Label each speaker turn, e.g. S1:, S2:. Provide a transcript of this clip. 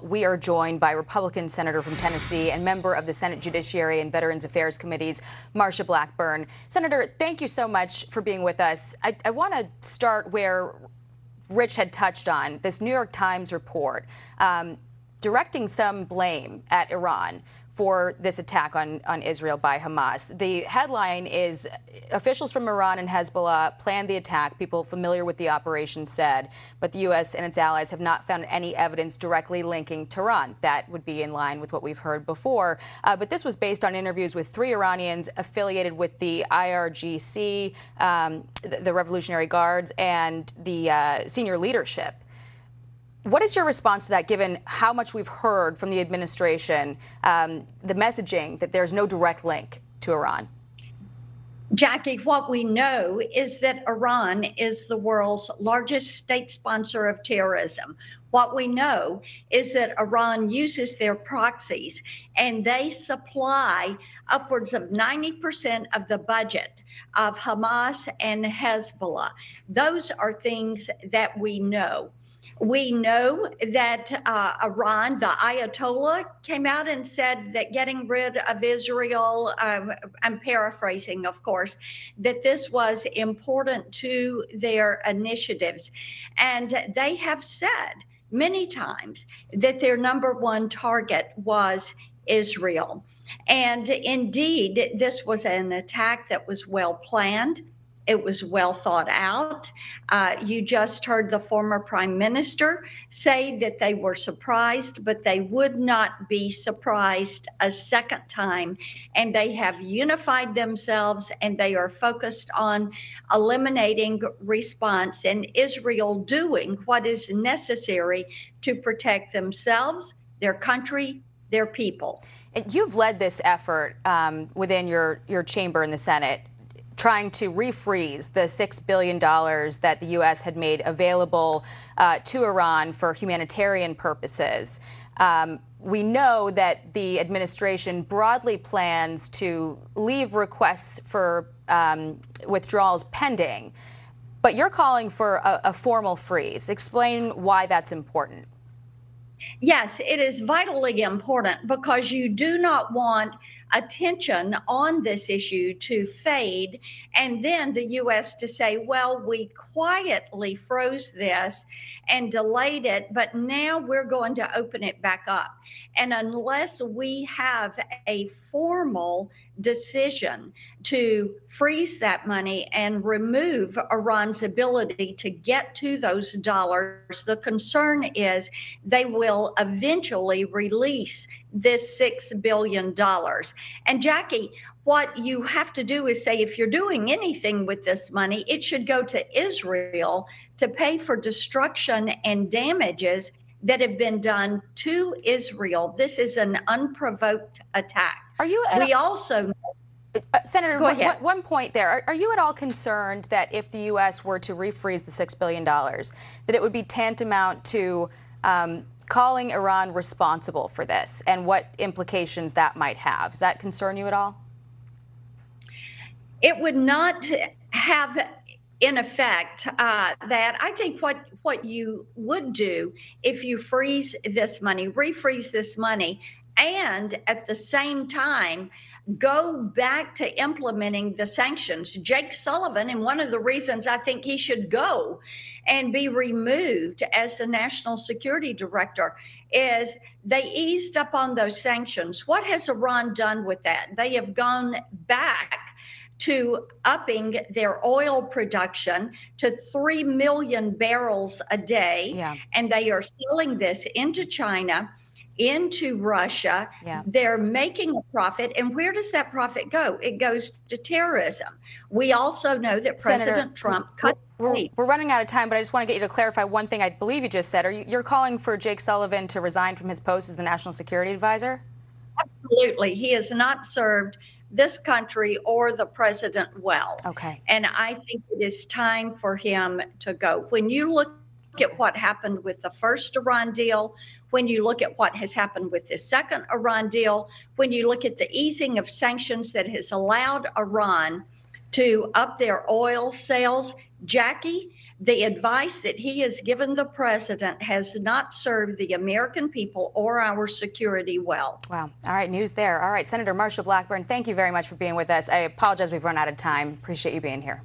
S1: we are joined by Republican Senator from Tennessee and member of the Senate Judiciary and Veterans Affairs Committees, Marsha Blackburn. Senator, thank you so much for being with us. I want to start where Rich had touched on, this New York Times report directing some blame at Iran for this attack on Israel by Hamas. The headline is, officials from Iran and Hezbollah planned the attack, people familiar with the operation said, but the U.S. and its allies have not found any evidence directly linking Tehran. That would be in line with what we've heard before. But this was based on interviews with 3 Iranians affiliated with the IRGC, the Revolutionary Guards, and the senior leadership. What is your response to that, given how much we've heard from the administration, the messaging that there's no direct link to Iran?
S2: Jackie, what we know is that Iran is the world's largest state sponsor of terrorism. What we know is that Iran uses their proxies, and they supply upwards of 90% of the budget of Hamas and Hezbollah. Those are things that we know. We know that Iran, the Ayatollah, came out and said that getting rid of Israel, I'm paraphrasing, of course, that this was important to their initiatives. And they have said many times that their #1 target was Israel. And indeed, this was an attack that was well planned. It was well thought out. You just heard the former prime minister say that they were surprised, but they would not be surprised a second time. And they have unified themselves, and they are focused on eliminating response and Israel doing what is necessary to protect themselves, their country, their people.
S1: You've led this effort within your chamber in the Senate, trying to refreeze the $6 billion that the U.S. had made available to Iran for humanitarian purposes. We know that the administration broadly plans to leave requests for withdrawals pending, but you're calling for a formal freeze. Explain why that's important.
S2: Yes, it is vitally important because you do not want attention on this issue to fade and then the U.S. to say, well, we quietly froze this and delayed it, but now we're going to open it back up. And unless we have a formal decision to freeze that money and remove Iran's ability to get to those dollars, the concern is they will eventually release this $6 billion. And Jackie, what you have to do is say, if you're doing anything with this money, it should go to Israel to pay for destruction and damages that have been done to Israel. This is an unprovoked attack. We also know,
S1: Senator, one point there. Are you at all concerned that if the U.S. were to refreeze the $6 billion, that it would be tantamount to calling Iran responsible for this and what implications that might have? Does that concern you at all?
S2: It would not have, in effect, that. I think what you would do if you freeze this money, refreeze this money, and at the same time go back to implementing the sanctions. Jake Sullivan, and one of the reasons I think he should go and be removed as the National Security Director is they eased up on those sanctions. What has Iran done with that? They have gone back to upping their oil production to 3 million barrels a day. Yeah. And they are selling this into China, into Russia. Yeah. They're making a profit. And where does that profit go? It goes to terrorism. We also know that President Trump cut.
S1: We're running out of time, but I just want to get you to clarify one thing I believe you just said. You're calling for Jake Sullivan to resign from his post as the National Security Advisor?
S2: Absolutely. He has not served this country or the president well.
S1: Okay.
S2: And I think it is time for him to go. When you look at what happened with the first Iran deal, when you look at what has happened with the second Iran deal, when you look at the easing of sanctions that has allowed Iran to up their oil sales, Jackie, The advice that he has given the president has not served the American people or our security well.
S1: Wow. All right, news there. All right, Senator Marsha Blackburn, thank you very much for being with us. I apologize we've run out of time. Appreciate you being here.